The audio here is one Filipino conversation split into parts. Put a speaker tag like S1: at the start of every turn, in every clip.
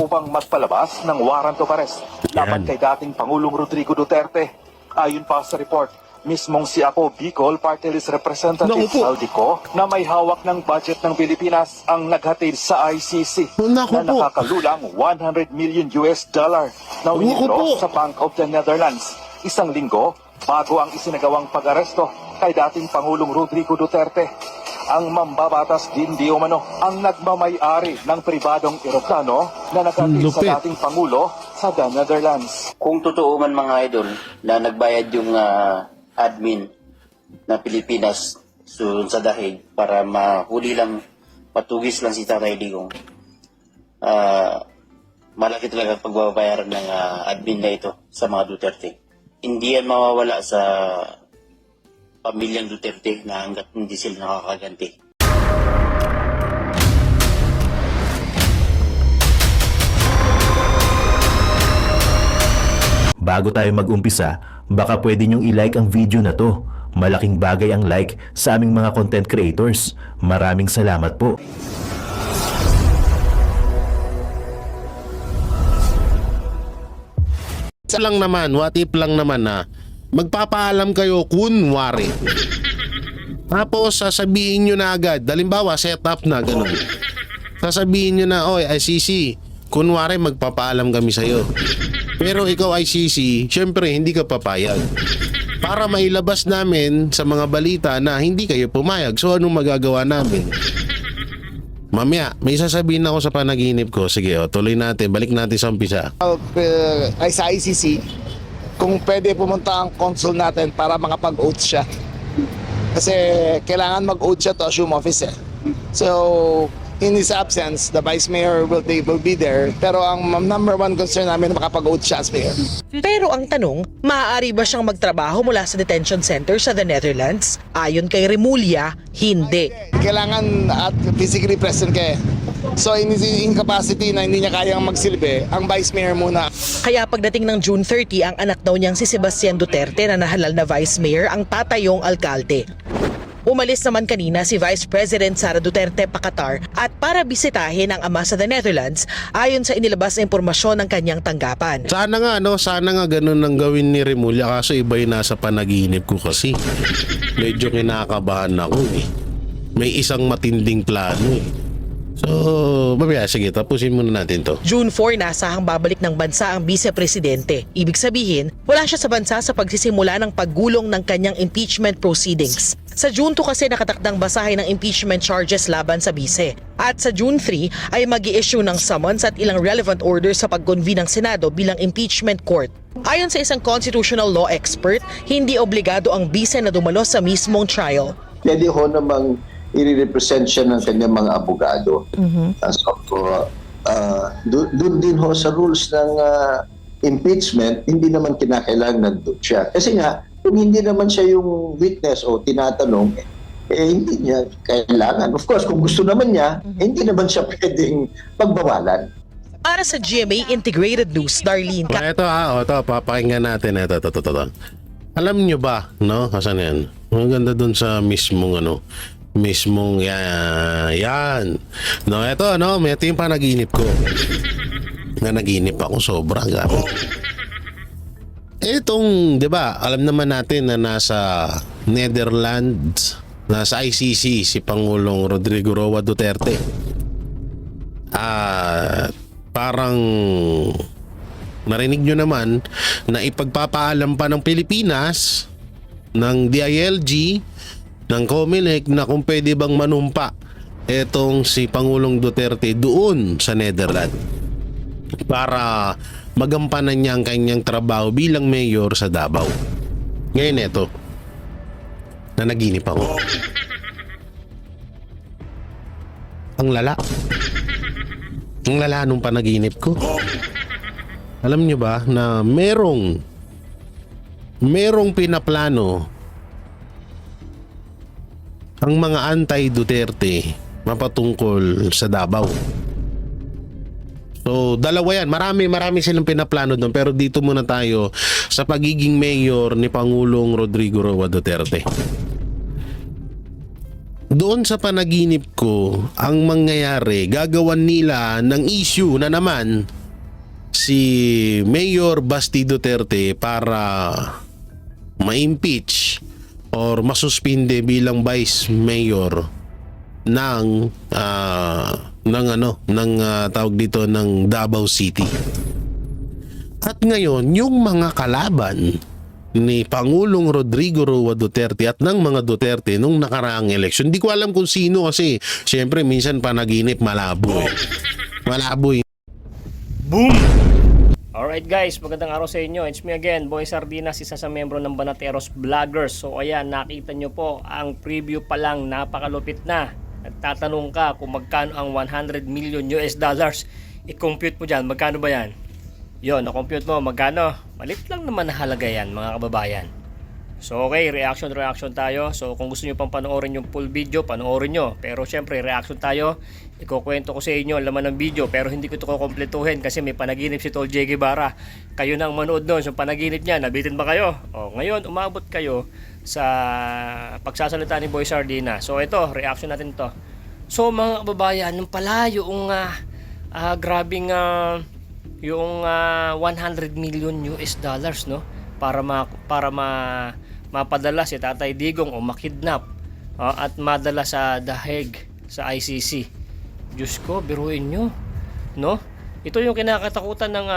S1: upang magpalabas ng warrant of arrest laban kay dating Pangulong Rodrigo Duterte. Ayon pa sa report, mismong si Ako Bicol Party List Representative Saldico na may hawak ng budget ng Pilipinas ang naghatid sa ICC na nakakalulang $100 million na withdraw sa Bank of the Netherlands. Isang linggo bago ang isinagawang pag-aresto kay dating Pangulong Rodrigo Duterte. Ang mambabatas din di umano ang nagmamay-ari ng pribadong eroplano na naghatid sa dating Pangulo sa the Netherlands.
S2: Kung totoo man mga idol na nagbayad yung admin na Pilipinas sa dahig para mahuli lang, patugis lang si Tatay Digong, malaki talaga pagbabayaran ng admin na ito sa mga Duterte. Hindi yan mawawala sa pamilyang Duterte na hanggat hindi sila nakakaganti.
S3: Bago tayo mag-umpisa, baka pwede nyong i-like ang video na to. Malaking bagay ang like sa aming mga content creators. Maraming salamat po.
S4: Isa lang naman, what if lang naman na magpapaalam kayo kunwari. Tapos sasabihin nyo na agad, halimbawa set up na ganun. Sasabihin nyo na, oy ICC, kunwari magpapaalam kami sa'yo. Pero ikaw ICC, syempre hindi ka papayag. Para mailabas namin sa mga balita na hindi kayo pumayag, so anong magagawa namin? Mamaya, may sasabihin ako sa panaginip ko. Sige, tuloy natin, balik natin sa umpisa.
S5: Ay sa ICC, kung pwede pumunta ang consul natin para makapag-oath siya. Kasi kailangan mag-oath siya to assume office eh. So, in his absence, the Vice Mayor will be there. Pero ang number one concern namin makapag-oath siya as Mayor.
S6: Pero ang tanong, maaari ba siyang magtrabaho mula sa detention center sa the Netherlands? Ayon kay Remulla, hindi.
S5: Kailangan at physically present ka eh. So in his incapacity na hindi niya kayang magsilbi, ang Vice Mayor muna.
S6: Kaya pagdating ng June 30, ang anak daw niyang si Sebastian Duterte na nahalal na Vice Mayor ang tatayong alkalde. Umalis naman kanina si Vice President Sara Duterte pa Qatar at para bisitahin ang ama sa the Netherlands ayon sa inilabas na impormasyon ng kanyang tanggapan.
S4: Sana nga ganun ang gawin ni Remulla, kaso iba yung nasa panaginip ko kasi. Medyo kinakabahan ako eh. May isang matinding plano eh. So, babaya, sige, tapusin muna natin to.
S6: June 4, nasahang babalik ng bansa ang Vice-Presidente. Ibig sabihin, wala siya sa bansa sa pagsisimula ng paggulong ng kanyang impeachment proceedings. Sa June 2 kasi nakatakdang basahin ng impeachment charges laban sa Vice. At sa June 3 ay mag-i-issue ng summons at ilang relevant orders sa pag-convene ng Senado bilang impeachment court. Ayon sa isang constitutional law expert, hindi obligado ang Vice na dumalo sa mismong trial.
S7: Pwede ho namang i-represent siya ng kanyang mga abogado. Doon din ho sa rules ng impeachment, hindi naman kinakailangan nandun siya. Kasi nga, kung hindi naman siya yung witness o tinatanong, hindi niya kailangan. Of course, kung gusto naman niya, hindi naman siya pwedeng pagbawalan.
S6: Para sa GMA Integrated News, Darlene.
S4: Ito papakinggan natin. Ito. Alam nyo ba, no? Kasan yan? Ang ganda dun sa mismong yan. No, ito yung panaginip ko. Naginip ako sobra, gabi. Itong, 'di ba? Alam naman natin na nasa Netherlands, nasa ICC si Pangulong Rodrigo Roa Duterte. Parang narinig nyo naman na ipagpapaalam pa ng Pilipinas, ng DILG, ng COMELEC na kung pwede bang manumpa etong si Pangulong Duterte doon sa Netherlands para magampanan niya ang kanyang trabaho bilang mayor sa Davao. Ngayon eto, nanaginip ako. Ang lala nung panaginip ko. Alam niyo ba na merong pinaplano ang mga anti-Duterte mapatungkol sa Davao. So, dalawa yan. Marami silang pinaplano doon. Pero dito muna tayo sa pagiging mayor ni Pangulong Rodrigo Roa Duterte. Doon sa panaginip ko, ang mangyayari, gagawan nila ng issue na naman si Mayor Basti Duterte para ma-impeach or masuspinde bilang Vice Mayor ng tawag dito ng Davao City. At ngayon, yung mga kalaban ni Pangulong Rodrigo Roa Duterte at ng mga Duterte nung nakaraang eleksyon, di ko alam kung sino kasi syempre minsan panaginip malabo eh. Malabo eh.
S8: Boom! Alright guys, magandang araw sa inyo. It's me again, Boy Sardinas, isa sa membro ng Banateros Vloggers. So ayan, nakita nyo po ang preview pa lang, napakalupit na. Nagtatanong ka kung magkano ang 100 million US dollars. I-compute mo dyan, magkano ba yan? Yon, na-compute mo, magkano? Malit lang naman na halaga yan mga kababayan. So okay, reaction tayo. So kung gusto nyo pang panoorin yung full video, panoorin nyo. Pero syempre, reaction tayo. Ikukwento ko sa inyo ang laman ng video, pero hindi ko ito kukumpletuhin kasi may panaginip si Tol J. Guevara. Kayo na ang manood doon. So panaginip niya, nabitin ba kayo? O, ngayon, umabot kayo sa pagsasalita ni Boy Sardina. So ito, reaction natin to. So mga kababayan, nung pala yung grabing yung 100 million US dollars, no? Para mapadala si Tatay Digong o makidnap at madala sa The Hague sa ICC. Diyos ko, biruin nyo, no? Ito yung kinakatakutan ng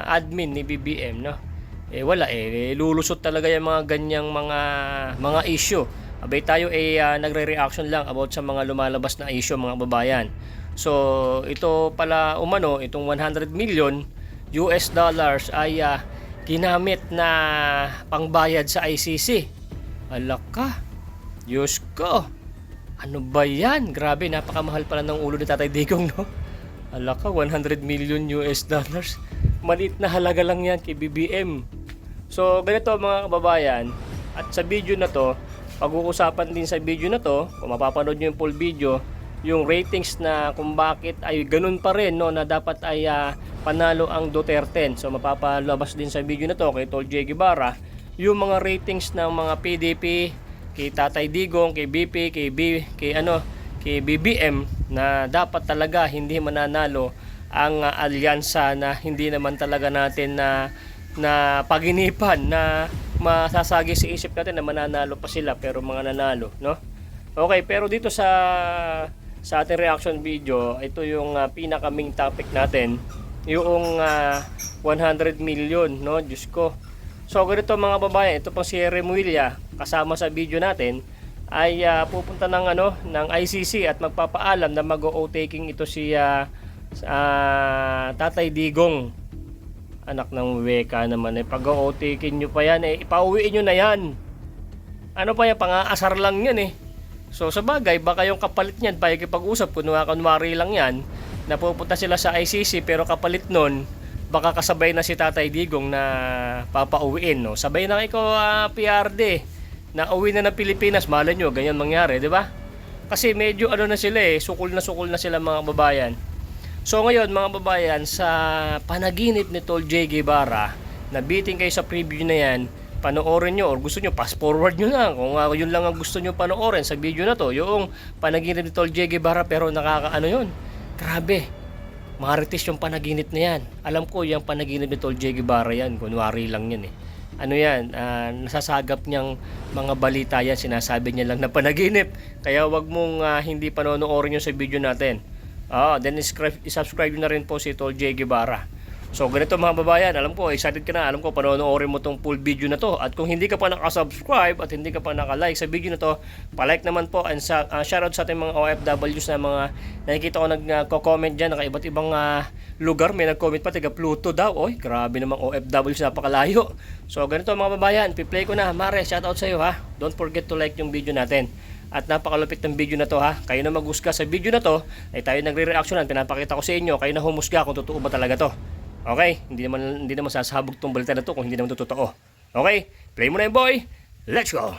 S8: admin ni BBM, no? Wala lulusot talaga yung mga ganyang mga issue. Abay tayo nagre-reaction lang about sa mga lumalabas na issue, mga babayan. So ito pala umano, itong 100 million US dollars ay ginamit na pangbayad sa ICC. Alaka, Diyos ko, ano ba yan? Grabe, napakamahal pala ng ulo ni Tatay Digong, no? Alaka, 100 million US dollars. Maliit na halaga lang yan kay BBM. So ganito mga kababayan, at sa video na to, pag-uusapan din sa video na to, kung mapapanood nyo yung full video, yung ratings na kung bakit ay ganun pa rin, no, na dapat ay panalo ang Duterte. So mapapalabas din sa video na to kay Tol J. Guevara yung mga ratings ng mga PDP, kay Tatay Digong, kay BP, kay BBM, na dapat talaga hindi mananalo ang alyansa na hindi naman talaga natin na paginipan, na masasagi sa isip natin na mananalo pa sila pero mga nanalo, no? Okay, pero dito sa ating reaction video, ito yung pinaka main topic natin, yung 100 million, no? Diyos ko. So ganito mga babae, ito pang si Remuilla kasama sa video natin ay pupunta ng ICC at magpapaalam na mag-o-taking ito si Tatay Digong. Anak ng weka naman, pag-o-taking nyo pa yan, ipauwiin nyo na yan. Ano pa yan, pang-aasar lang yan So sa bagay, baka yung kapalit niyan, pakikipag-usap, kunwari lang yan, napupunta sila sa ICC, pero kapalit nun, baka kasabay na si Tatay Digong na papauwiin, no? Sabay na ikaw PRD na uwi na ng Pilipinas, malay nyo, ganyan mangyari, di ba? Kasi medyo na sila sukol na sila mga babayan. So ngayon mga babayan, sa panaginip ni Tol J. Guevara, nabiting kayo sa preview na yan, panoorin nyo, or gusto nyo, fast forward nyo lang kung yun lang ang gusto nyo panoorin sa video na to, yung panaginip ni Tol J. Guevara, pero yun, grabe, marites yung panaginip na yan. Alam ko yung panaginip ni Tol J. Guevara yan, kunwari lang yan nasasagap niyang mga balita yan, sinasabi niya lang na panaginip, kaya wag mong hindi panonoorin yun sa video natin. Then subscribe nyo na rin po si Tol J. Guevara. So ganito mga babayan, alam ko excited ka na, alam ko panonoorin mo tong full video na to, at kung hindi ka pa nakasubscribe at hindi ka pa nakalike sa video na to, palike naman po, and shoutout sa ating mga OFWs na mga nakikita ko nagko-comment dyan, iba't ibang lugar, may nag-comment pa, taga Pluto daw. Oy, grabe namang OFWs, napakalayo. So ganito mga babayan, piplay ko na. Mare, shoutout sa iyo ha, don't forget to like yung video natin. At napakalupit ng video na to ha. Kayo na maghusga sa video na to, ay tayo nagre-reactionan, pinapakita ko sa inyo, kayo na humusga kung totoo ba talaga to. Okay, hindi naman sasabog tong balita na to kung hindi naman totoo. Okay, play mo na yung boy. Let's go.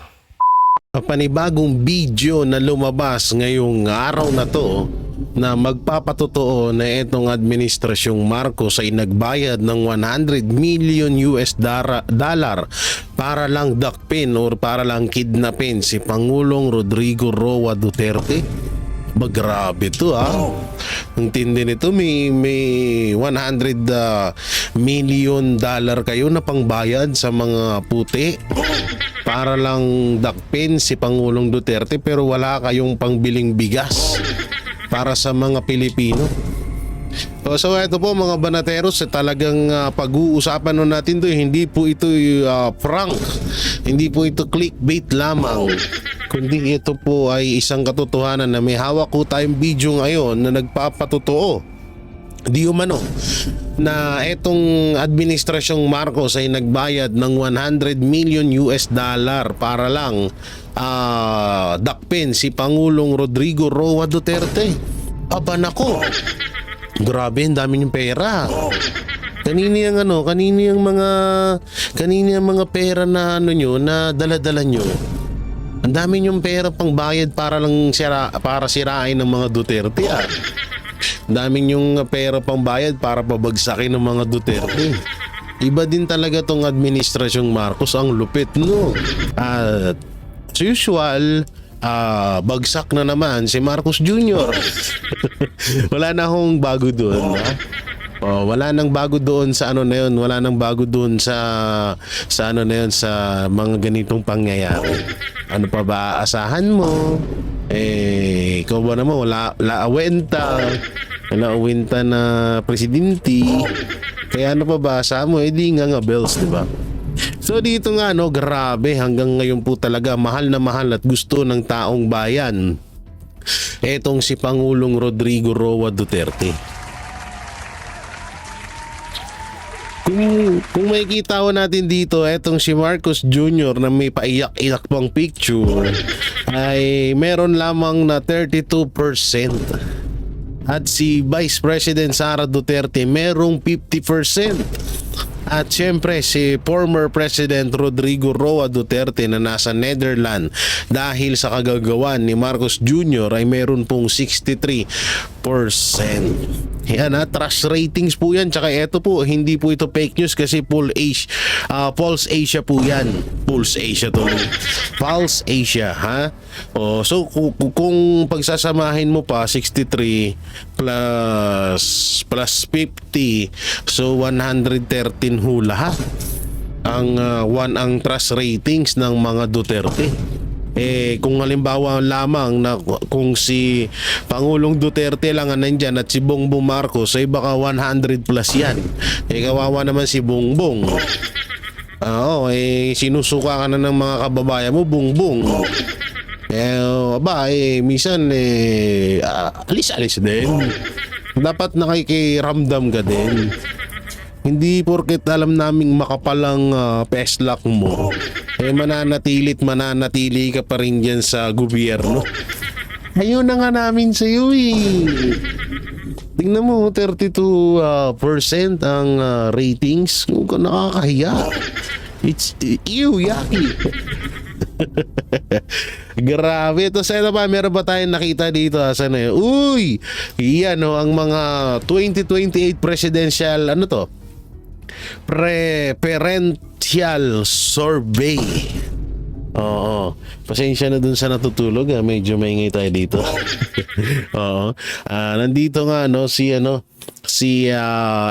S4: Panibagong video na lumabas ngayong araw na to na magpapatotoo na itong administrasyong Marcos ay nagbayad ng 100 million US dollar para lang dakpin or para lang kidnapin si Pangulong Rodrigo Roa Duterte. Grabe to Ang tindi nito, may $100 million kayo na pangbayad sa mga puti para lang dakpin si Pangulong Duterte, pero wala kayong pangbiling bigas para sa mga Pilipino. So ito po mga banateros, talagang pag-uusapan nun natin to, hindi po ito prank, hindi po ito clickbait lamang, kundi ito po ay isang katotohanan na may hawak ko tayong video ngayon na nagpapatotoo di umano na etong administrasyong Marcos ay nagbayad ng $100 million para lang dakpin si Pangulong Rodrigo Roa Duterte. Aba nako, grabe, ang dami niyong pera. Kanina yung mga pera na nyo na dala-dala nyo. Ang dami niyong pera pang bayad para lang para sirain ng mga Duterte. Ang dami niyong pera pang bayad para pabagsakin ng mga Duterte. Iba din talaga tong administrasyong Marcos, ang lupit no. At as usual, bagsak na naman si Marcos Jr. Wala na akong bago doon. Wala nang bago doon sa ano na yun. Wala nang bago doon sa ano na yun, sa mga ganitong pangyayari. Ano pa ba asahan mo? Ikaw ba naman wala awenta na presidente. Kaya ano pa ba asahan mo? Di nga bells, diba? So dito nga grabe, hanggang ngayon po talaga mahal na mahal at gusto ng taong bayan etong si Pangulong Rodrigo Roa Duterte. Kung makikita ko natin dito, etong si Marcos Jr. na may paiyak-iyak pang picture ay meron lamang na 32%. At si Vice President Sara Duterte merong 50%. At syempre si former President Rodrigo Roa Duterte na nasa Netherlands dahil sa kagagawan ni Marcos Jr. ay meron pong 63%. Yan trust ratings po yan. Tsaka eto po, hindi po ito fake news kasi Pulse Asia po yan. Pulse Asia to. Pulse Asia so kung pagsasamahin mo pa 63 plus 50, so 113 ho lahat ang trust ratings ng mga Duterte. Kung halimbawa lamang na kung si Pangulong Duterte lang ang nandyan at si Bongbong Marcos ay baka 100 plus yan. Kawawa naman si Bongbong. Sinusuka ka na ng mga kababayan mo, Bongbong. Minsan alis-alis din. Dapat nakikiramdam ka din. Hindi porket alam naming makapalang peslak mo, mananatili ka pa rin dyan sa gobyerno. Ayun na nga namin sa iyo Tingnan mo, 32% ang ratings. Nakakahiya. It's yucky. Grabe. Ito sa pa, meron ba tayong nakita dito? Saan na yun? Uy! Yan ang mga 2028 presidential, preferential survey. Oo. Pasensya na dun sa natutulog. Medyo maingay tayo dito. Oo. Nandito nga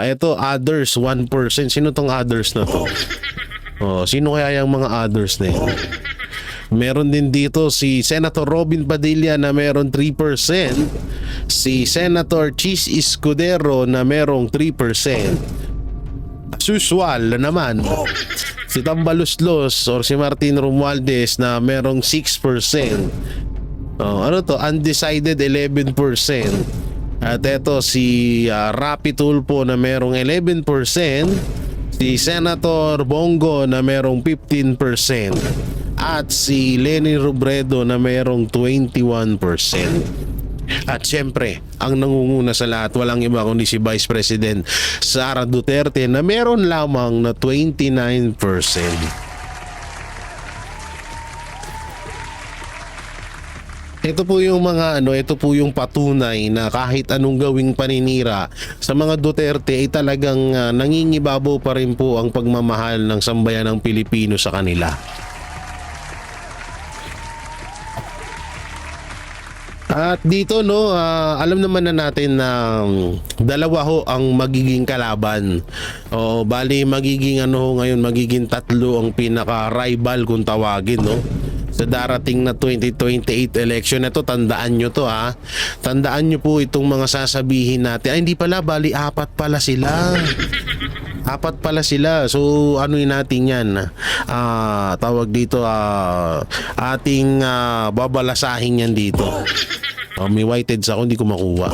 S4: eto others 1%. Sino tong others na to? Sino kaya yung mga others na yun? Meron din dito si Senator Robin Padilla na meron 3%. Si Senator Chis Escudero na merong 3%. As usual naman, si Tambaluslos or si Martin Romualdez na merong 6%. Undecided 11%. At eto si Rapi Tulfo na merong 11%. Si Senator Bongo na merong 15%. At si Leni Robredo na merong 21%. At syempre, ang nangunguna sa lahat, walang iba kundi si Vice President Sara Duterte na meron lamang na 29%. Ito po yung ito po yung patunay na kahit anong gawing paninira sa mga Duterte ay talagang nangingibabaw pa rin po ang pagmamahal ng sambayanang Pilipino sa kanila. At dito no, alam naman na natin na dalawa ho ang magiging kalaban. O bali magiging ngayon, magiging tatlo ang pinaka-rival kung tawagin no. Sa darating na 2028 election na to, tandaan nyo to ha. Tandaan nyo po itong mga sasabihin natin. Ay hindi pala, bali apat pala sila. Apat pala sila. So anuin natin yan. Tawag dito, ating babalasahin yan dito. May whiteheads ako, hindi ko makuha.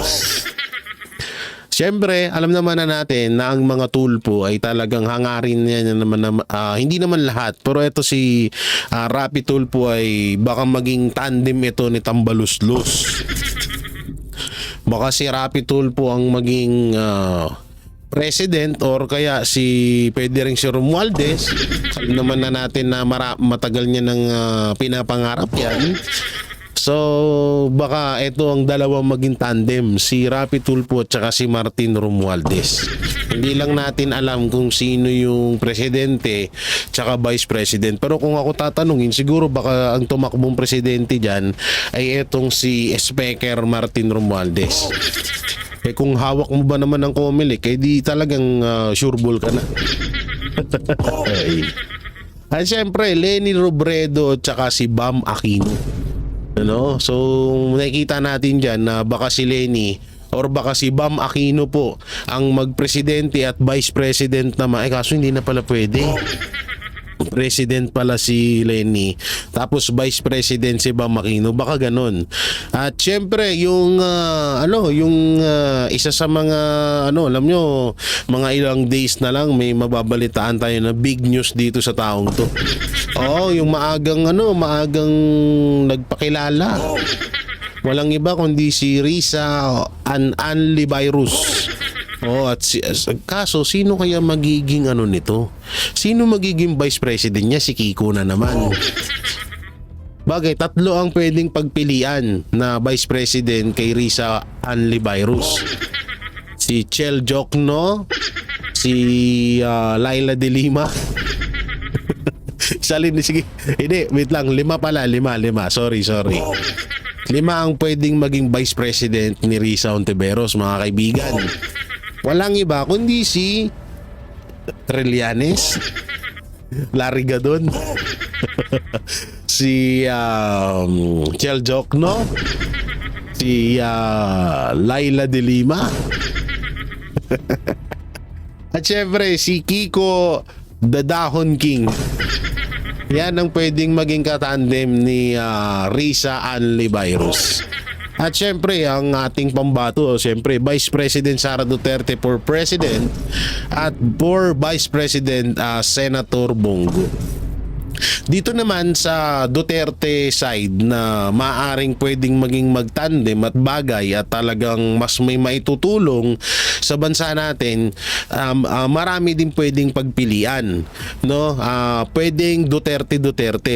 S4: Siyempre, alam naman na natin na ang mga tulpo ay talagang hangarin niya naman, hindi naman lahat. Pero ito si Rapi Tulpo ay baka maging tandem ito ni Tambaluslos. Baka si Rapi Tulpo ang maging president or kaya pwede rin si Romualdez. Alam naman na natin na matagal niya nang pinapangarap yan. So baka ito ang dalawang maging tandem, si Rapi Tulfo at saka si Martin Romualdez. Hindi lang natin alam kung sino yung presidente tsaka vice president. Pero kung ako tatanungin, siguro baka ang tumakbong presidente dyan ay etong si Speaker Martin Romualdez. Kung hawak mo ba naman ng Comelec, di talagang sureball ka na. At syempre, Leni Robredo at saka si Bam Aquino. So nakikita natin dyan na baka si Leni or baka si Bam Aquino po ang magpresidente at vice president naman. Kaso hindi na pala pwede. President pala si Leni tapos vice president si Bam Aquino, baka ganun. At syempre yung isa sa mga alam nyo, mga ilang days na lang may mababalitaan tayo na big news dito sa taong to. Yung maagang nagpakilala. Walang iba kundi si Risa Anlivirus. At kaso sino kaya magiging nito? Sino magiging vice president niya? Si Kiko na naman. Bagay, tatlo ang pwedeng pagpilian na vice president kay Risa Anlivirus. Si Chel Jokno, si Laila de Lima. Sige. Hindi, wait lang. Lima. Sorry. 5 ang pwedeng maging vice president ni Risa Ontiveros, mga kaibigan. Walang iba kundi si Trillanes, Larry Gadon, si Chel Jokno, si Laila de Lima, at syempre si Kiko the Dahon King. Yan ang pwedeng maging katandem ni Risa Anlivirus. At syempre, ang ating pambato, syempre, Vice President Sara Duterte for President at for Vice President Senator Bongo. Dito naman sa Duterte side na maaring pwedeng maging magtandem at bagay at talagang mas may maitutulong sa bansa natin, marami din pwedeng pagpilian, no? Pwedeng Duterte,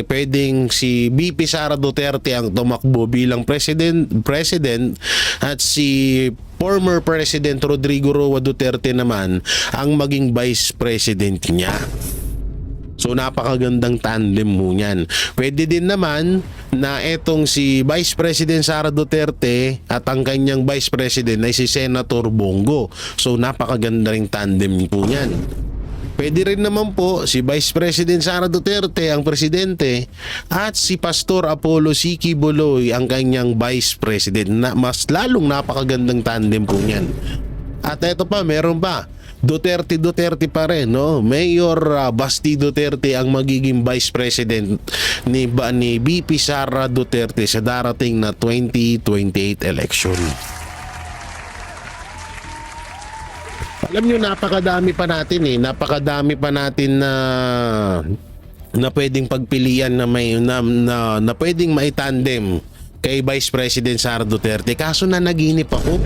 S4: pwedeng si BP Sara Duterte ang tumakbo bilang president at si former President Rodrigo Roa Duterte naman ang maging vice president niya. So napakagandang tandem mo niyan. Pwede din naman na etong si Vice President Sara Duterte at ang kanyang Vice President ay si Senator Bongo. So napakaganda ring tandem po niyan. Pwede rin naman po si Vice President Sara Duterte ang presidente at si Pastor Apollo Siki Boloy ang kanyang Vice President. Mas lalong napakagandang tandem po niyan. At eto pa, meron pa. Duterte pa rin, no? Mayor Basti Duterte ang magiging Vice President ni BP Sara Duterte sa darating na 2028 election. Alam nyo, napakadami pa natin na pwedeng pagpilian na pwedeng maitandem kay Vice President Sara Duterte. Kaso nanaginip ako.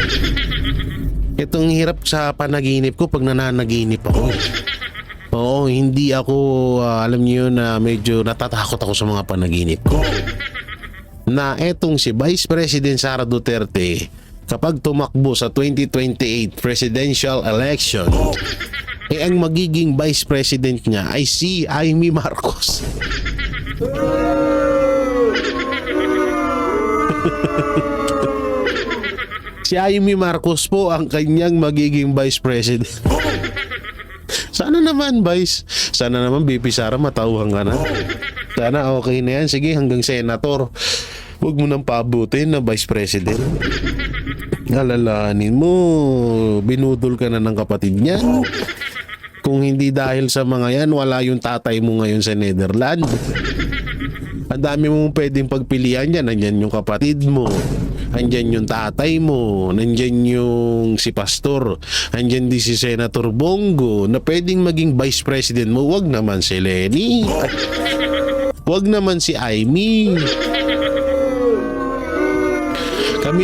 S4: Itong hirap sa panaginip ko pag nananaginip ako. Hindi ako, alam niyo na medyo natatakot ako sa mga panaginip ko. Na etong si Vice President Sara Duterte, kapag tumakbo sa 2028 presidential election, ang magiging Vice President niya ay si Amy Marcos. Si Amy Marcos po ang kanyang magiging Vice President. Sana naman, Vice. Sana naman, BP Sara, matauhan ka na. Sana okay na yan. Sige, hanggang Senator. Huwag mo nang paabutin na Vice President. Alalahanin mo, binudol ka na ng kapatid niya. Kung hindi dahil sa mga yan, wala yung tatay mo ngayon sa Netherlands. Ang dami mong pwedeng pagpilian yan. Nandyan yung kapatid mo. Nandyan yung tatay mo. Nandyan yung si Pastor. Nandyan din si Senator Bongo na pwedeng maging Vice President mo. Wag naman si Lenny. Wag naman si Amy. Kami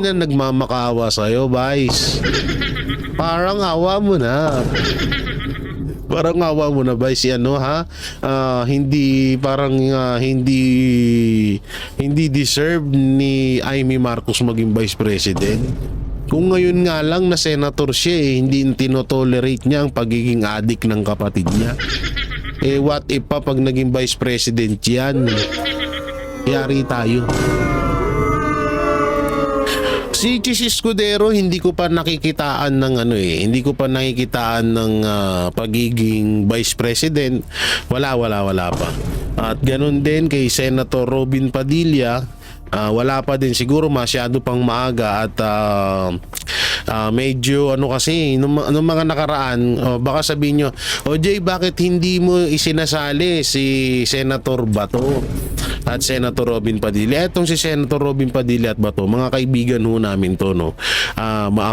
S4: na nagmamakaawa sa'yo, Vice. Parang awa mo na. Parang awa mo na, Vice, ano ha? Hindi deserve ni Amy Marcos maging Vice President. Kung ngayon nga lang na senator siya, hindi tinotolerate niya ang pagiging adik ng kapatid niya. What if pa pag naging Vice President yan? Yari tayo. Si Chis Escudero, hindi ko pa nakikitaan ng pagiging Vice President. Wala pa. At ganun din kay Senator Robin Padilla, wala pa din, siguro masyado pang maaga at medyo kasi nung mga nakaraan, baka sabihin nyo, Jay, bakit hindi mo isinasali si Senator Bato at Senator Robin Padilla? Etong si Senator Robin Padilla at Bato, mga kaibigan ho namin to, no?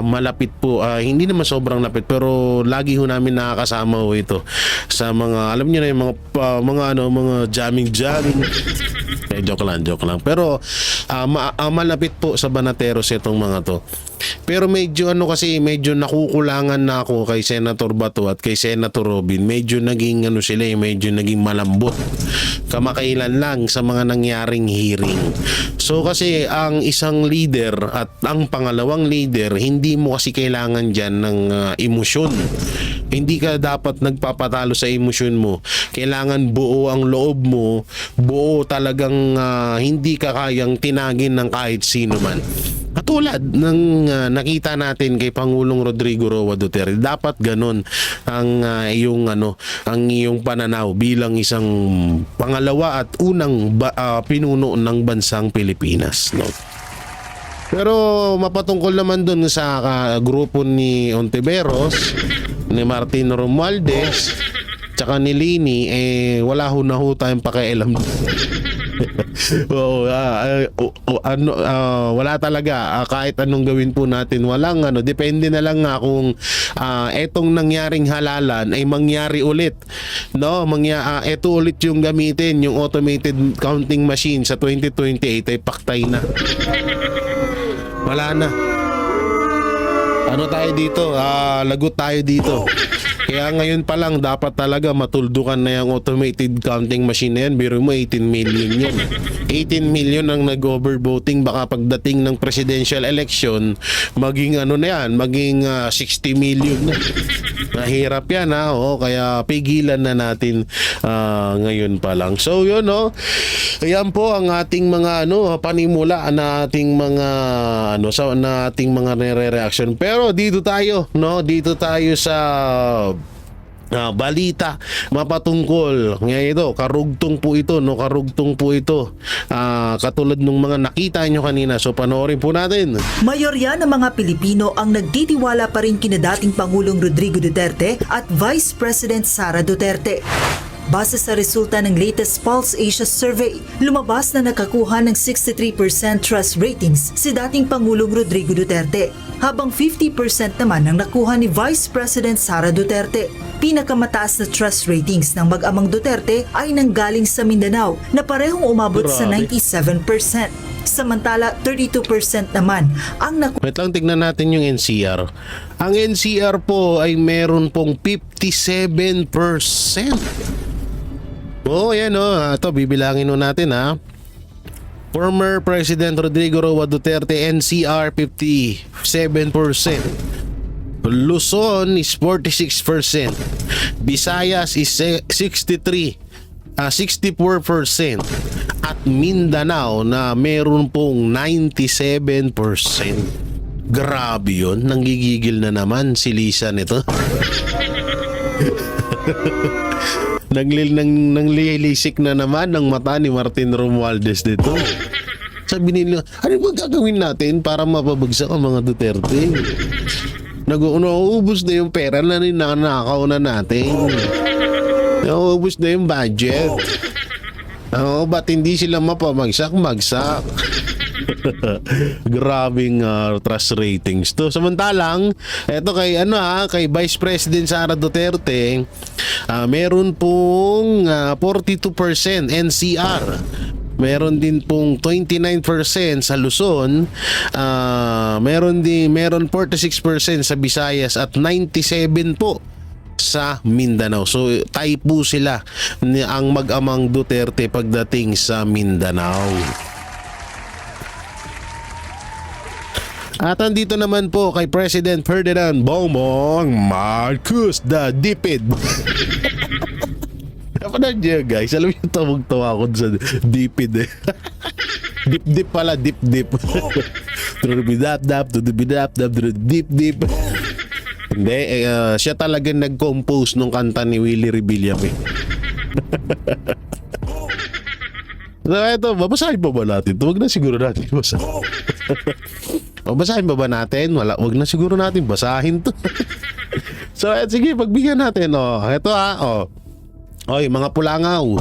S4: Malapit po, hindi naman sobrang lapit, pero lagi ho namin nakakasama ho ito sa mga, alam niyo na yung mga jamming. Joke lang. Pero malapit po sa Banateros itong mga to. Pero medyo medyo nakukulangan na ako kay Senator Bato at kay Senator Robin. Medyo naging medyo naging malambot kamakailan lang sa mga nangyaring hearing. So kasi ang isang leader at ang pangalawang leader, hindi mo kasi kailangan dyan ng emosyon. Hindi ka dapat nagpapatalo sa emosyon mo. Kailangan buo ang loob mo, buo talagang hindi ka kayang tinagin ng kahit sino man. Katulad ng nakita natin kay Pangulong Rodrigo Roa Duterte, dapat ganun ang iyong pananaw bilang isang pangalawa at unang pinuno ng bansang Pilipinas, no? Pero mapatungkol naman dun sa grupo ni Ontiveros, ni Martin Romualdez, tsaka ni Lini, wala ho na ho tayong pakialam. Wala talaga, kahit anong gawin po natin, walang depende na lang nga kung etong nangyaring halalan ay mangyari ulit, no? Eto ulit yung gamitin, yung automated counting machine sa 2028 ay paktay na. Wala na. Ano tayo dito? Lagot tayo dito. Kaya ngayon pa lang dapat talaga matuldukan na yung automated counting machine na yan. Biro mo 18 million yan. 18 million ang nag-overvoting, baka pagdating ng presidential election maging maging 60 million na. Mahirap yan kaya pigilan na natin ngayon pa lang. So yun ayan po ang ating mga panimula na ating mga na ating mga reaction. Pero dito tayo sa balita mapatungkol ngayon ito, karugtong po ito, katulad ng mga nakita nyo kanina. So panoorin po natin.
S9: Mayorya ng mga Pilipino ang nagtitiwala pa rin kina dating Pangulong Rodrigo Duterte at Vice President Sara Duterte. Base sa resulta ng latest Pulse Asia Survey, lumabas na nakakuha ng 63% trust ratings si dating Pangulong Rodrigo Duterte, habang 50% naman ang nakuha ni Vice President Sara Duterte. Pinakamataas na trust ratings ng mag-amang Duterte ay nanggaling sa Mindanao na parehong umabot sa 97%. Samantala, 32% naman ang nakuha.
S4: Wait lang, tignan natin yung NCR. Ang NCR po ay meron pong 57%. Yan ito bibilangin natin Former President Rodrigo Roa Duterte, NCR 57%. Luzon is 46%. Visayas is 64%. at Mindanao na meron pong 97%. Grabe yun. Nanggigigil na naman si Lisa nito. Nanglilisik na naman ng mata ni Martin Romualdez dito. Sabi nila, ano ba gagawin natin para mapabagsak ang mga Duterte? Nauubos na yung pera na ninanakaw na natin. Nauubos na yung budget. Ba't hindi sila mapamagsak-magsak? Grabing trust ratings to. Samantalang eto kay Vice President Sara Duterte, meron pong 42% NCR. Meron din pong 29% sa Luzon, meron 46% sa Visayas at 97 po sa Mindanao. So tayo po sila ang mag-amang Duterte pagdating sa Mindanao. At andito naman po kay President Ferdinand Bongbong Marcos the Dipid. Kapanood niyo guys, alam niyo tawag-tawa ako sa Dipid eh. Dip-dip pala, dip-dip. Dip-dip. Hindi, siya talaga nag-compose nung kanta ni Willie Rebillame eh. So eto, babasahin pa ba natin? Huwag na siguro natin basahin. Babasahin ba natin? Wag na siguro natin basahin to. So sige, pagbigyan natin. Ito Oy, mga pulangaw.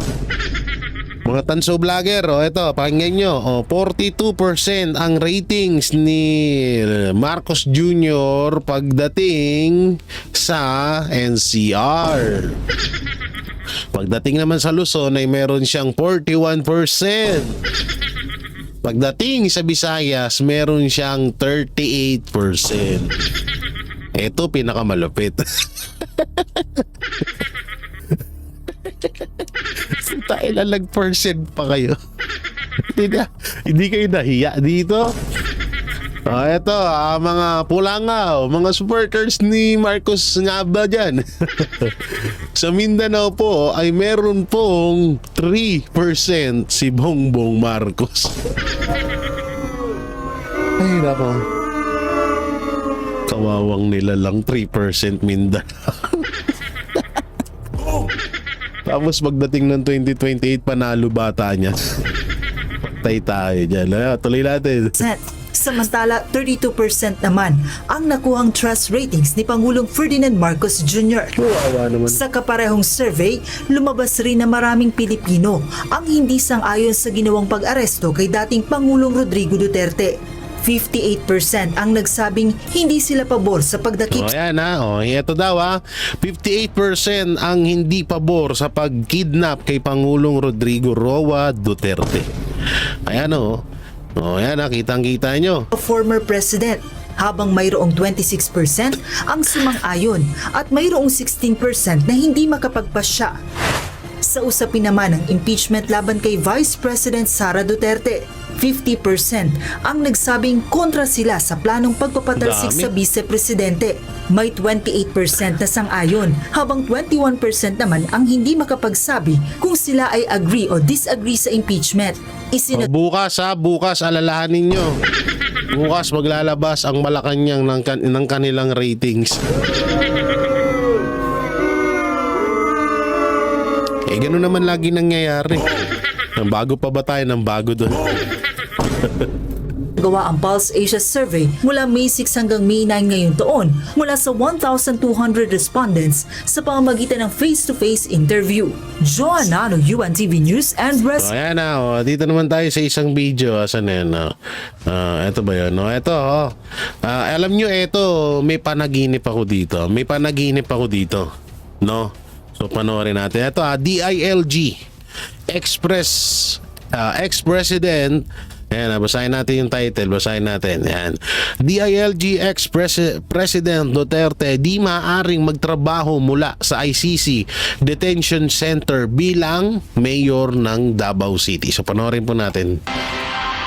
S4: Mga tanso vlogger, ito, pakinggan nyo. 42% ang ratings ni Marcos Jr. pagdating sa NCR. Pagdating naman sa Luzon ay meron siyang 41%. Pagdating sa Visayas, meron siyang 38%. Ito pinakamalupit. Tayo lang percent pa kayo. Hindi kayo nahiya dito. Ito, mga pulangaw, mga supporters ni Marcos nga ba dyan? Sa Mindanao po ay meron pong 3% si Bongbong Marcos. Ay nako. Kawawang nila lang 3% Mindanao. Tapos pagdating ng 2028 panalo bata niya. Patay tayo dyan. Tuloy natin.
S9: Samantala, 32% naman ang nakuhang trust ratings ni Pangulong Ferdinand Marcos Jr. Sa kaparehong survey, lumabas rin na maraming Pilipino ang hindi sang-ayon sa ginawang pag-aresto kay dating Pangulong Rodrigo Duterte. 58% ang nagsabing hindi sila pabor sa pagdakip.
S4: Ayan ito daw 58% ang hindi pabor sa pagkidnap kay Pangulong Rodrigo Roa Duterte. Ayan ayan kitang-kita nyo.
S9: Former president, habang mayroong 26% ang sumang-ayon at mayroong 16% na hindi makapagpasya. Sa usapin naman ng impeachment laban kay Vice President Sara Duterte, 50% ang nagsabing kontra sila sa planong pagpapatalsik sa vice-presidente. May 28% na sang-ayon, habang 21% naman ang hindi makapagsabi kung sila ay agree o disagree sa impeachment.
S4: Bukas alalahanin nyo. Bukas maglalabas ang Malacanang ng kanilang ratings. Gano'n naman lagi nangyayari. Bago pa ba tayo ng bago doon?
S9: Gawa ang Pulse Asia Survey mula May 6 hanggang May 9 ngayong taon mula sa 1,200 respondents sa pamamagitan ng face-to-face interview. Joanna Ano, UNTV News and Rest.
S4: Ayan dito naman tayo sa isang video. Asan yan? Ito ba yun? Alam nyo, may panaginip ako dito. No? So panoorin natin. Ito DILG ex-president. Ayan, basahin natin yung title. Ayan. DILG ex-president Duterte di maaaring magtrabaho mula sa ICC Detention Center bilang mayor ng Davao City. So panoorin po natin.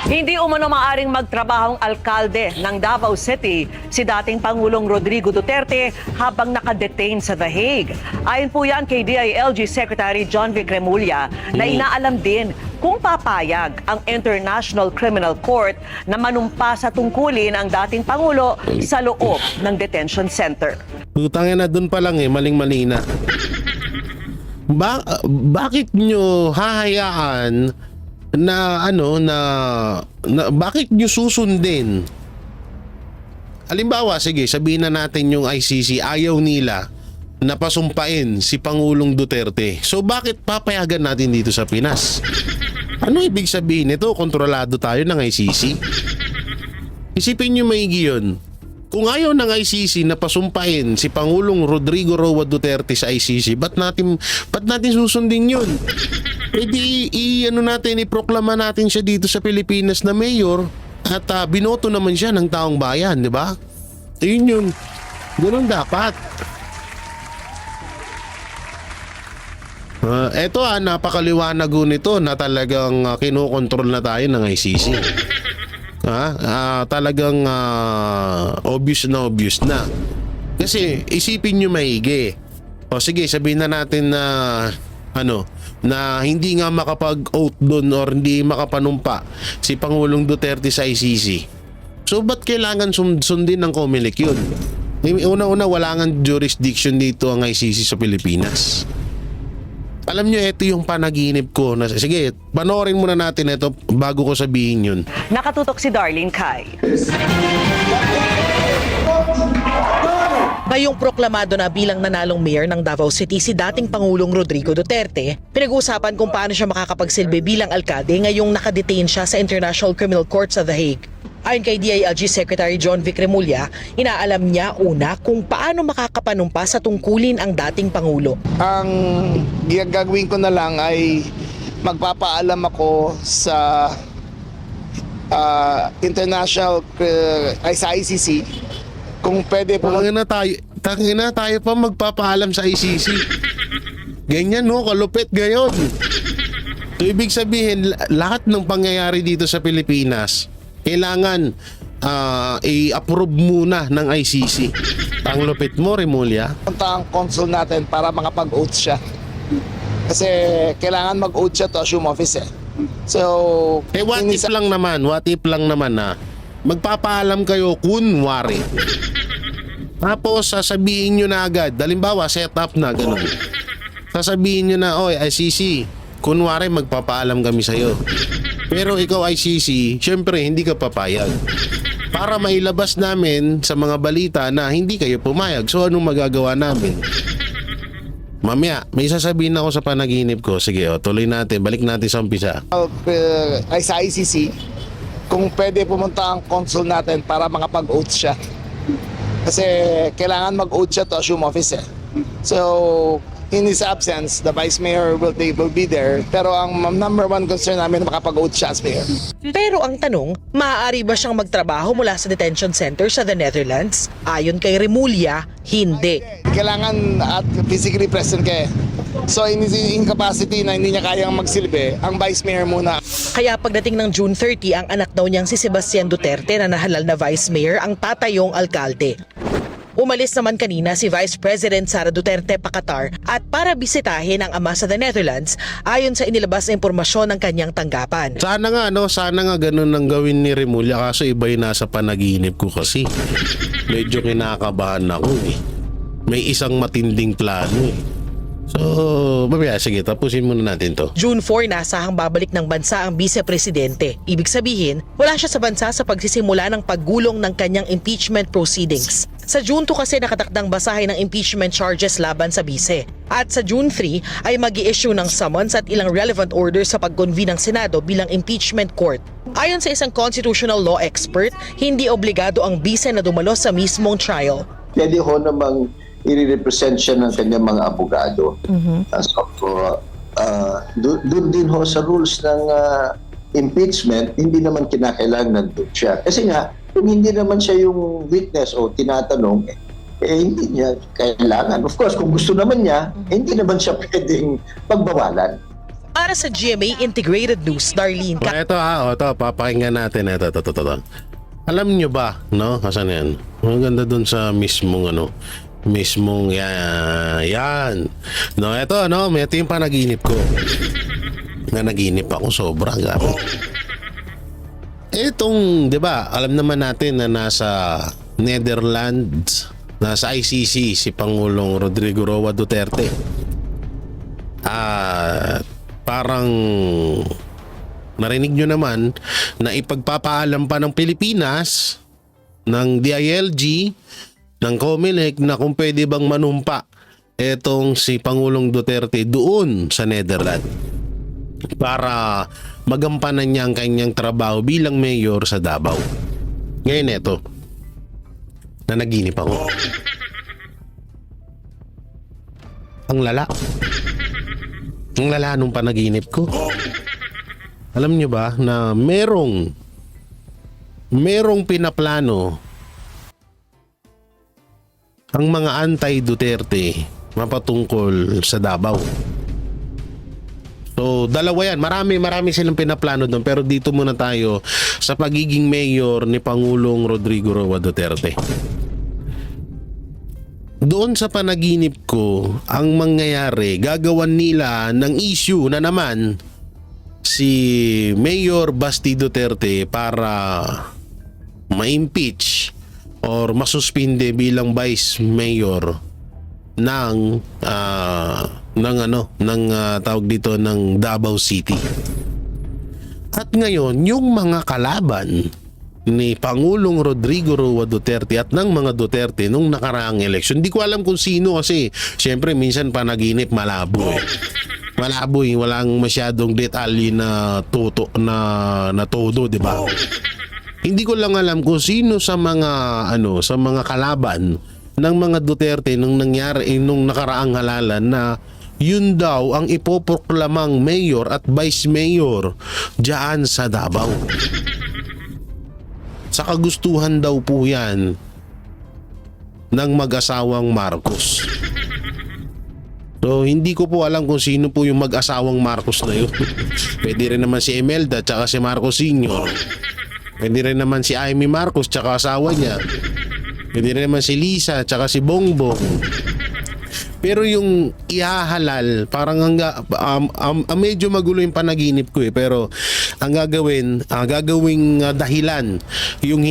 S10: Hindi umano maaring magtrabahong alkalde ng Davao City si dating Pangulong Rodrigo Duterte habang nakadetain sa The Hague. Ayon po yan kay DILG Secretary John Vic Remulla na inaalam din kung papayag ang International Criminal Court na manumpa sa tungkulin ang dating Pangulo sa loob ng detention center.
S4: Tutangin na dun pa lang maling-mali na. Bakit nyo hahayaan na bakit nyo susundin? Halimbawa, sige, sabihin na natin yung ICC ayaw nila na pasumpain si Pangulong Duterte. So bakit papayagan natin dito sa Pinas? Ano ibig sabihin nito? Kontrolado tayo ng ICC? Isipin nyo maigi yun. Kung ayaw ng ICC na pasumpain si Pangulong Rodrigo Roa Duterte sa ICC, ba't natin susundin yun? Pwede iproklama natin siya dito sa Pilipinas na mayor at binoto naman siya ng taong bayan, di ba? Yun yung ganun dapat. Eto napakaliwanag nito na talagang kinokontrol na tayo ng ICC. Talagang obvious na. Kasi isipin nyo maigi. O sige, sabihin na natin na na hindi nga makapag-oath doon or hindi makapanumpa si Pangulong Duterte sa ICC. So ba't kailangan sundin ng COMELEC yun? Una-una, wala nga jurisdiction dito ang ICC sa Pilipinas. Alam nyo, ito yung panaginip ko. Sige, panoorin muna natin ito bago ko sabihin yun.
S10: Nakatutok si Darlene Kai.
S6: Ngayong proklamado na bilang nanalong mayor ng Davao City si dating Pangulong Rodrigo Duterte, pinag-uusapan kung paano siya makakapagsilbi bilang alkalde ngayong nakadetain siya sa International Criminal Court sa The Hague. Ayon kay DILG Secretary John Vic Remulla, inaalam niya una kung paano makakapanumpa sa tungkulin ang dating Pangulo.
S5: Ang gagawin ko na lang ay magpapaalam ako sa international sa ICC kung pwede po.
S4: Tangina tayo pa magpapaalam sa ICC. Ganyan kalupit gayon. So, ibig sabihin, lahat ng pangyayari dito sa Pilipinas, kailangan i-approve muna ng ICC. Ang lupit mo, Remulla.
S5: Punta ang consul natin para makapag-oath siya. Kasi kailangan mag-oath siya to assume office. So,
S4: what if lang naman na magpapaalam kayo kunwari. Tapos sasabihin nyo na agad, halimbawa set up na ganun. Sasabihin nyo na, oy ICC, kunwari magpapaalam kami sa'yo. Pero ikaw ICC, syempre hindi ka papayag. Para mailabas namin sa mga balita na hindi kayo pumayag. So anong magagawa namin? Mamaya, may sasabihin ako sa panaginip ko. Sige, tuloy natin. Balik natin sa umpisa.
S5: Sa ICC, kung pwede pumunta ang consul natin para makapag-oath siya. Kasi kailangan mag-oath siya to assume office. So, in his absence, the Vice Mayor will be there. Pero ang number one concern namin makapag-oath siya as Mayor.
S6: Pero ang tanong, maaari ba siyang magtrabaho mula sa detention center sa the Netherlands? Ayon kay Remulla, hindi.
S5: Kailangan at physically present kayo. So in incapacity na hindi niya kayang magsilbi, ang Vice Mayor muna.
S6: Kaya pagdating ng June 30, ang anak daw niyang si Sebastian Duterte na nahalal na Vice Mayor ang tatayong alkalde. Umalis naman kanina si Vice President Sara Duterte pa Qatar at para bisitahin ang ama sa the Netherlands ayon sa inilabas na impormasyon ng kanyang tanggapan.
S4: Sana nga ganun ang gawin ni Remulla kaso iba yung nasa panaginip ko kasi. Medyo kinakabahan ako May isang matinding plano So, sige, tapusin muna natin to.
S6: June 4, nasahang babalik ng bansa ang Vice-Presidente. Ibig sabihin, wala siya sa bansa sa pagsisimula ng paggulong ng kanyang impeachment proceedings. Sa June 2 kasi nakatakdang basahin ng impeachment charges laban sa Vice. At sa June 3 ay mag-i-issue ng summons at ilang relevant orders sa pag-convene ng Senado bilang impeachment court. Ayon sa isang constitutional law expert, hindi obligado ang Vice na dumalo sa mismong trial.
S7: Pwede ho namang i-represent siya ng kanyang mga abogado. Doon din ho sa rules ng impeachment, hindi naman kinakailangan nandun siya. Kasi nga, kung hindi naman siya yung witness o tinatanong, hindi niya kailangan. Of course, kung gusto naman niya, hindi naman siya pwedeng pagbawalan.
S6: Para sa GMA Integrated News, Darlene
S4: Ito ito, papakinggan natin. Ito. Alam nyo ba, no? Asan yan? Ang ganda dun sa mismong yan. No, ito, no? Ito yung panaginip ko. Naginip ako sobra, gabi. Itong, di ba, alam naman natin na nasa Netherlands, nasa ICC si Pangulong Rodrigo Roa Duterte. Parang narinig nyo naman na ipagpapaalam pa ng Pilipinas, ng DILG, ng COMELEC na kung pwede bang manumpa etong si Pangulong Duterte doon sa Netherlands para magampanan niya ang kanyang trabaho bilang mayor sa Davao. Ngayon eto, nanaginip ako. Ang lala nung panaginip ko. Alam nyo ba na merong pinaplano ang mga anti-Duterte mapatungkol sa Davao. So, dalawa yan. Marami silang pinaplano doon. Pero dito muna tayo sa pagiging mayor ni Pangulong Rodrigo Roa Duterte. Doon sa panaginip ko, ang mangyayari, gagawan nila ng issue na naman si Mayor Basti Duterte para ma-impeach or masuspinde bilang vice mayor ng tawag dito ng Davao City. At ngayon, yung mga kalaban ni Pangulong Rodrigo Roa Duterte at ng mga Duterte nung nakaraang eleksyon, hindi ko alam kung sino kasi syempre minsan panaginip malabo walang masyadong detalye na toto na todo, di ba? Hindi ko lang alam kung sino sa mga kalaban ng mga Duterte nung nangyari nung nakaraang halalan na yun daw ang ipoproklamang mayor at vice mayor diyan sa Davao. Sa kagustuhan daw po yan ng mag-asawang Marcos. So, hindi ko po alam kung sino po yung mag-asawang Marcos na yun. Pwede rin naman si Imelda tsaka si Marcos Sr. Pwede rin naman si Amy Marcos tsaka asawa niya. Pwede rin naman si Lisa tsaka si Bongbong. Pero yung ihahalal, parang medyo magulo yung panaginip ko pero ang gagawing dahilan yung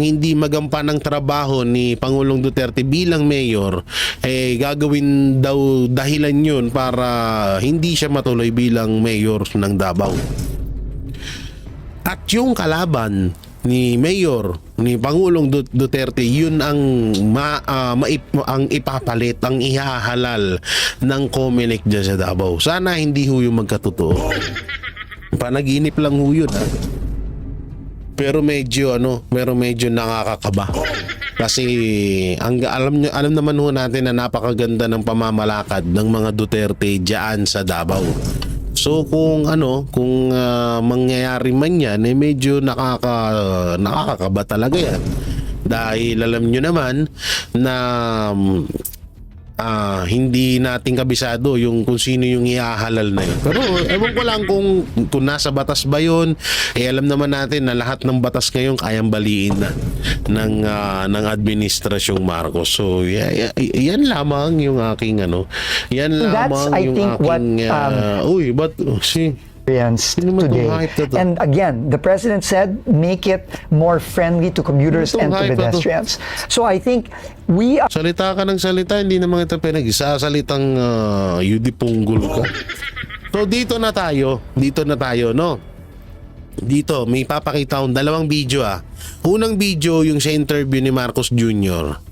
S4: hindi magampan ng trabaho ni Pangulong Duterte bilang mayor, gagawin daw dahilan yun para hindi siya matuloy bilang mayor ng Davao. At yung kalaban ni Pangulong Duterte, yun ang ipapalit, ang ihahalal ng COMELEC dyan sa Davao. Sana hindi ho yung magkatotoo. Panaginip lang ho yun, ha? Pero medyo nakakakaba. Kasi alam naman ho natin na napakaganda ng pamamalakad ng mga Duterte diyan sa Davao. So kung mangyayari man yan, medyo nakakakaba talaga yan. Dahil alam nyo naman na hindi natin kabisado kung sino yung ihahalal na yun. Pero ewan ko lang kung nasa batas ba yun. Alam naman natin na lahat ng batas ngayon kayang baliin na ng administrasyong Marcos. So yan lamang yung aking yan lamang yung aking
S11: today. And again, the president said make it more friendly to commuters and to pedestrians. So I think
S4: salita ka ng salita, hindi naman ito pinag-isasalitang yudipunggol ka. So dito na tayo, no? Dito may papakita akong dalawang video. Unang video yung sa interview ni Marcos Jr.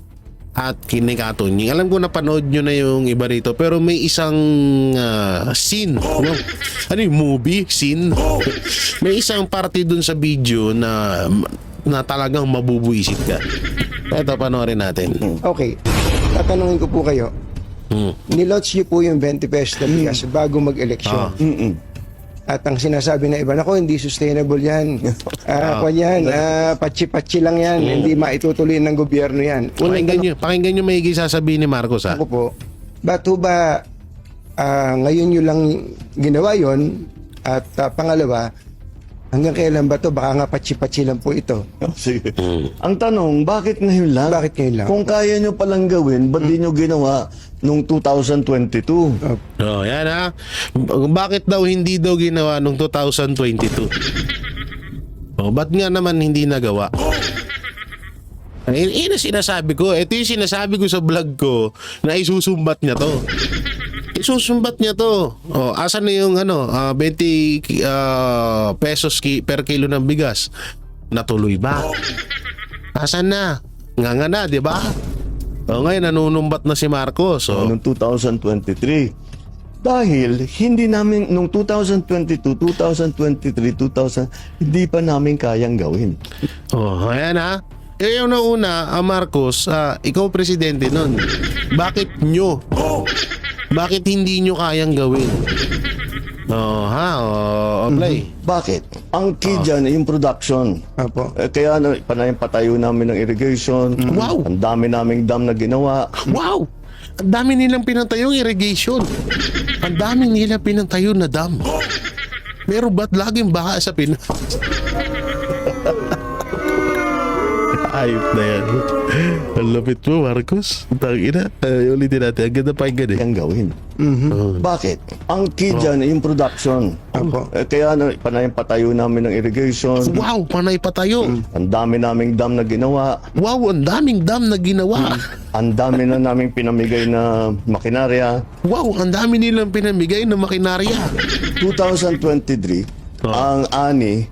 S4: at kay Katunying. Alam ko napanood nyo na yung iba rito, pero may isang scene. Ano yung movie? Scene? May isang parte dun sa video na talagang mabubuisit ka. Ito, panoorin natin.
S11: Okay, tatanungin ko po kayo. Nilaunch niyo po yung 20 pesos na bigas bago mag-eleksyon. At ang sinasabi na iba, nako, hindi sustainable yan. Patsi-patsi lang yan. Hindi maitutuloy ng gobyerno yan.
S4: Pakinggan nyo maigi sasabihin ni Marcos.
S11: Ako po, ba't ho ba Ngayon nyo lang ginawa yon. At pangalawa, hanggang kailan ba to? Baka nga patsi-patsi lang po ito.
S12: Sige. Ang tanong, bakit ngayon lang?
S11: Bakit ngayon lang?
S12: Kung kaya nyo palang gawin, ba't di nyo ginawa nung 2022?
S4: Oh, yan ha. Bakit daw hindi daw ginawa nung 2022? Oh, ba't nga naman hindi nagawa? Yun ang sinasabi ko. Ito yung sinasabi ko sa vlog ko na isusumbat niya to. Isusumbat niya to. Oh, asan na yung 20 pesos per kilo ng bigas? Natuloy ba? Asan na? Nga na, di ba? O ngayon, nanunumbat na si Marcos. Oh.
S12: Noong 2023. Dahil hindi namin, nung 2022, 2023, hindi pa namin kayang gawin.
S4: Oh, ayan ha. Yung nauna, Marcos, ikaw presidente nun. Bakit nyo? Bakit hindi nyo kayang gawin? Play.
S12: Bakit? Ang key dyan, yung production.
S11: Apo.
S12: Kaya patayo namin ng irrigation.
S4: Wow!
S12: Ang dami naming dam na ginawa.
S4: Wow! Ang dami nilang pinatayong irrigation. Ang dami nilang pinatayo na dam. Pero ba't laging baka sa Pinas? Ayop na yan. Ang lapit mo, Marcos. Tangina. Ulitin natin. Ang ganda pa yung ganda.
S12: Ang gawin. Bakit? Ang key dyan, yung production.
S11: Apo.
S12: Kaya patayo namin ng irrigation.
S4: Wow! Panay patayo.
S12: Ang dami naming dam na ginawa.
S4: Wow! Ang daming dam na ginawa.
S12: Ang dami na naming pinamigay na makinarya.
S4: Wow! Ang dami nilang pinamigay na makinarya.
S12: 2023, ang ani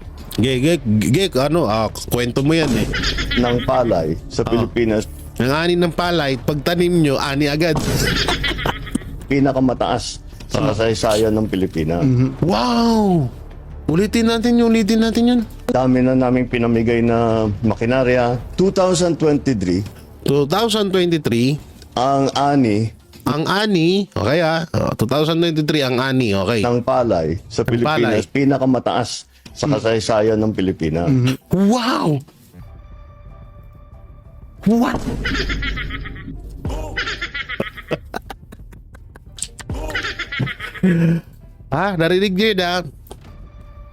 S4: Kwento mo yan eh.
S12: ng palay sa Pilipinas,
S4: Ang ani ng palay, pagtanim nyo, ani agad.
S12: pinakamataas sa kasaysayan ng Pilipinas.
S4: Wow! Ulitin natin yun.
S12: Dami na naming pinamigay na makinarya. 2023,
S4: 2023,
S12: ang ani
S4: ang ani, okay 2023, ang ani, okay.
S12: ng palay sa Pilipinas, pinakamataas sa kasaysayan ng Pilipinas.
S4: Wow! What? Narinig nyo yun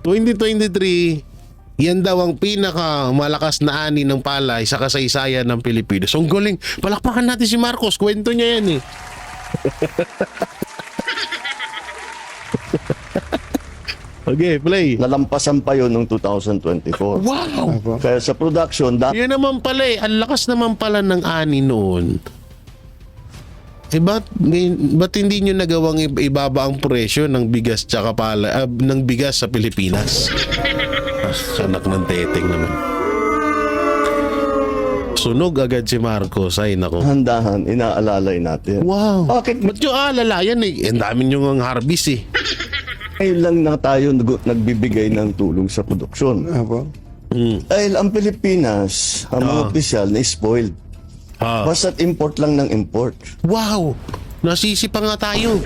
S4: 2023, yan daw ang pinakamalakas na ani ng palay sa kasaysayan ng Pilipinas. Ang galing. Palakpakan natin si Marcos. Kwento niya yan eh. Okay, play.
S12: Nalampasan pa yun noong 2024.
S4: Wow!
S12: Kaya sa production,
S4: Yun naman pala eh. Ang lakas naman pala ng ani noon. Ba't hindi nyo nagawang ibaba ang presyo ng bigas tsaka ng bigas sa Pilipinas? Anak ng teteng naman. Sunog agad si Marcos. Ay, nako.
S12: handahan, inaalalay natin.
S4: Wow.
S12: Bakit?
S4: Ba't yung alalayan eh? Ang dami nyo ang harvest eh.
S12: Ngayon lang na tayo nagbibigay ng tulong sa produksyon.
S11: Apo.
S12: Dahil ang Pilipinas, ang mga opisyal na spoiled. Basta't import lang ng import.
S4: Wow. Nasisi pa nga tayo.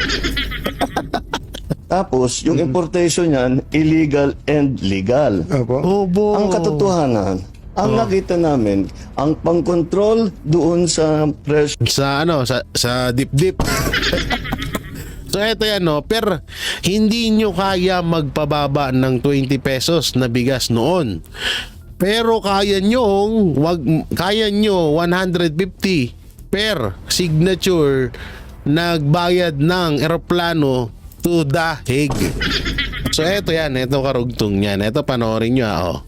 S12: Tapos, yung importation niyan, illegal and legal.
S11: Apo.
S4: Obo.
S12: Ang katotohanan, ang nakita namin, ang pang-control doon sa presyo
S4: Sa dip-dip. So eto yan hindi nyo kaya magpababa ng 20 pesos na bigas noon. Pero kaya nyo 150 per signature nagbayad ng eroplano to The Hague. So eto yan, eto karugtong yan. Eto panoorin nyo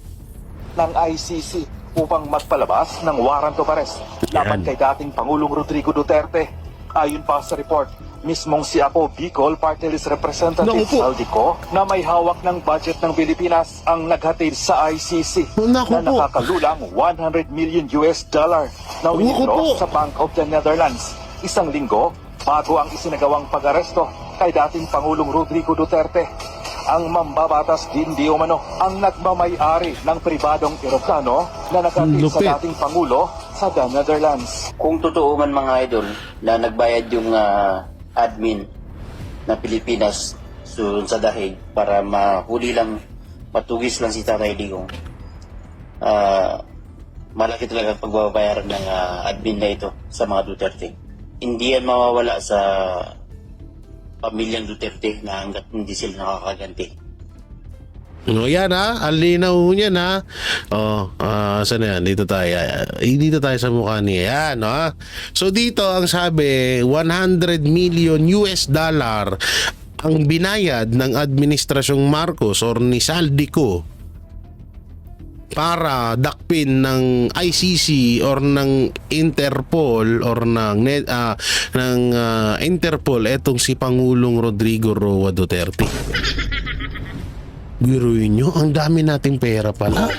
S1: ng ICC upang magpalabas ng warrant of arrest laban kay dating Pangulong Rodrigo Duterte. Ayon pa sa report, mismong si Ako Bicol Party List Representative Saldico na may hawak ng budget ng Pilipinas ang naghatid sa ICC na nakakalulang $100 million na winidro sa Bank of the Netherlands. Isang linggo bago ang isinagawang pag-aresto kay dating Pangulong Rodrigo Duterte. Ang mambabatas din di umano ang nagmamay-ari ng pribadong eroplano na naghatid sa dating Pangulo sa the Netherlands.
S2: Kung totoo man mga idol na nagbayad yung admin na Pilipinas sa The Hague para matugis lang si Tatay Digong, malaki talaga pagbabayaran ng admin na ito sa mga Duterte. Hindi yan mawawala sa pamilyang Duterte na hanggat hindi sila nakakaganti.
S4: No, yan ha. Ang linaw niyan ha. Saan na yan? Dito tayo. Dito tayo sa mukha niya. Yan ha. So dito ang sabi, 100 million US dollar ang binayad ng administrasyong Marcos or ni Saldico para dakpin ng ICC or ng Interpol or ng Interpol etong si Pangulong Rodrigo Roa Duterte. Biruin nyo, ang dami nating pera pala.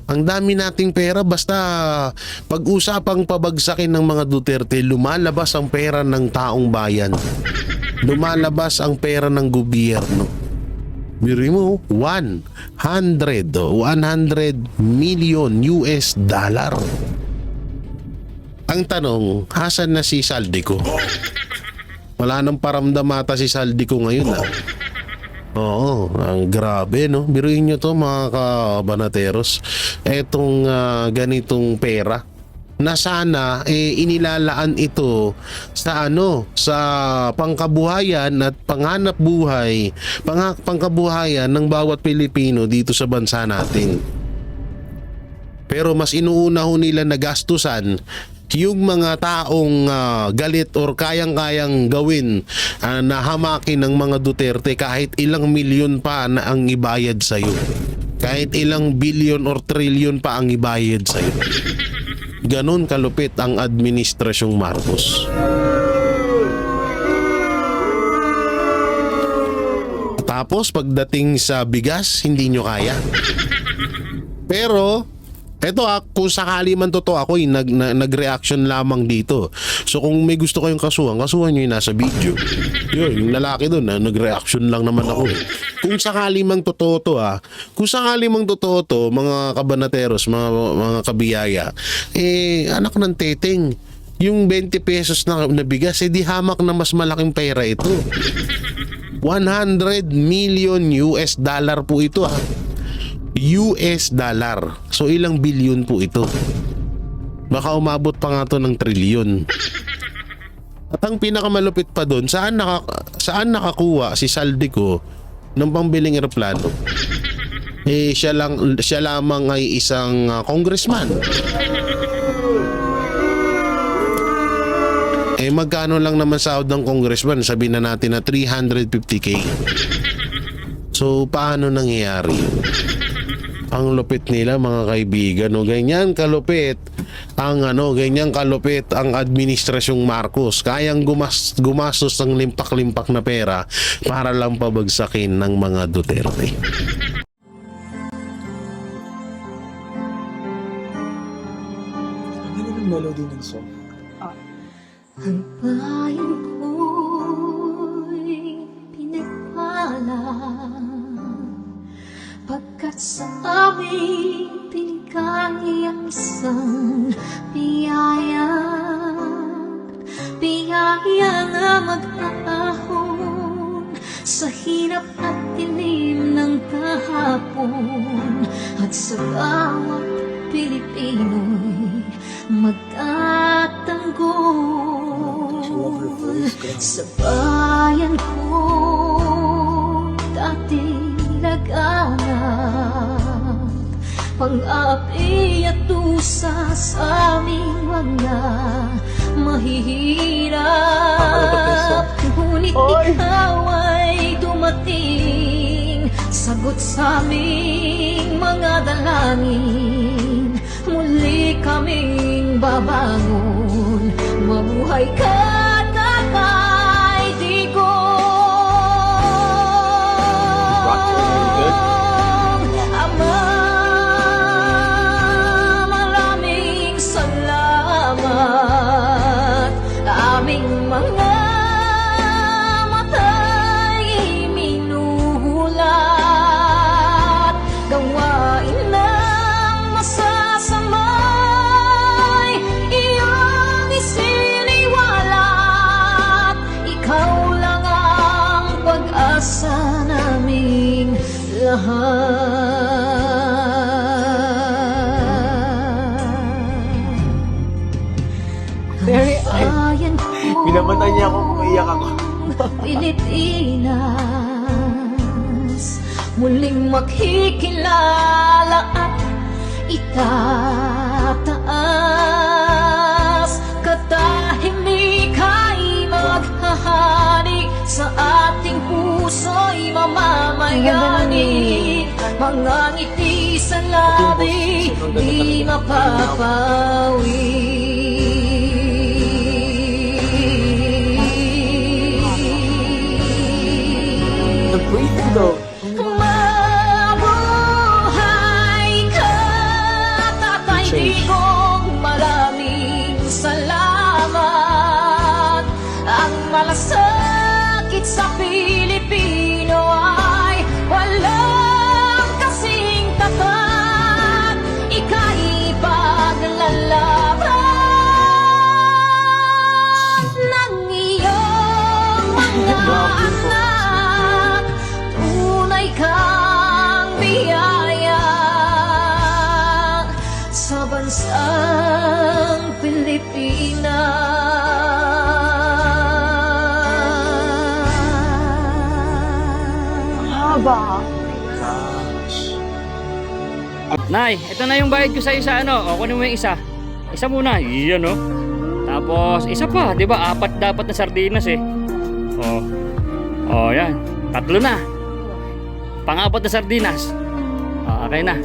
S4: Ang dami nating pera, basta pag-usapang pabagsakin ng mga Duterte, lumalabas ang pera ng taong bayan. Lumalabas ang pera ng gobyerno. Biruin mo, 100 million US dollar. Ang tanong, hasan na si Saldico? Wala nang paramdam ata si Saldico ngayon ah. Oo, ang grabe no. Biruin nyo to mga kabanateros. Etong ganitong pera na sana inilalaan ito sa sa pangkabuhayan at panghanap buhay, pangkabuhayan ng bawat Pilipino dito sa bansa natin. Pero mas inuuna ho nila na gastusan yung mga taong galit or kayang-kayang gawin na hamakin ng mga Duterte kahit ilang milyon pa na ang ibayad sa'yo. Kahit ilang bilyon or trilyon pa ang ibayad sa'yo. Ganon kalupit ang administrasyong Marcos. Tapos pagdating sa bigas, hindi nyo kaya. Pero eto kung sakali man totoo ako nag-reaction lamang dito. So kung may gusto kayong kasuhan nyo yung nasa video. Yun, yung lalaki doon nag-reaction lang naman ako. Kung sakali mang totoo to kung sakali mang totoo to mga kabanateros, mga kabiyaya, anak ng teteng, yung 20 pesos na bigas, di hamak na mas malaking pera ito. 100 million US dollar po ito US dollar. So ilang bilyon po ito? Baka umabot pa nga to ng trilyon. At ang pinakamalupit pa doon, saan nakakuha si Saldico ng pambiling eroplano? Siya lamang ay isang congressman. Magkano lang naman sahod ng congressman? Sabihin na natin na 350k. So paano nangyayari yun? Ang lupit nila mga kaibigan, ganyan kalupit ang administrasyong Marcos. Kayang gumastos ng limpak-limpak na pera para lang pabagsakin ng mga Duterte.
S5: Ano yung melody ng song?
S13: Ang bayan ko'y pinagpala pagkat sa aming binigay ang isang biyaya na mag-ahon sa hirap at dilim ng kahapon at sa bawat Pilipino'y magtatanggol sa bayan ko dati laganap pang-api at tusa sa aming mga mahihirap. Ngunit ikaw ay dumating, sagot sa aming mga dalangin. Muli kaming babangon, mabuhay ka na kay Digong. Ama, maraming salamat. Aming mga mata'y minuhulat, gawain ng masasamay iyong isiniwalat. Ikaw lang ang pag-asa naming lahat.
S5: Very,
S13: Bayan ko,
S5: binamatay niya ako, umiyak ako.
S13: Pilipinas muling makikilala at itataas. Katahimik ay maghahari sa ating puso'y mamamayani. Mga ngiti sa labi di mapapawi. Mabuhay ka, Tatay Digong, maraming salamat. Ang malasakit sa Pilipino ay walang kasing tapat. Ika'y paglalaban ng iyong mga anak. Tunay kang biyaya sa bansang Pilipinas.
S8: Nay, ito na yung bayad ko sa isa, ano? O, kunin mo yung isa. Isa muna. Iyan, oh. Tapos, isa pa. Di ba? 4 dapat na sardinas, eh. O. O, yan. 3 na. Pang-4 na sardinas. O, okay na.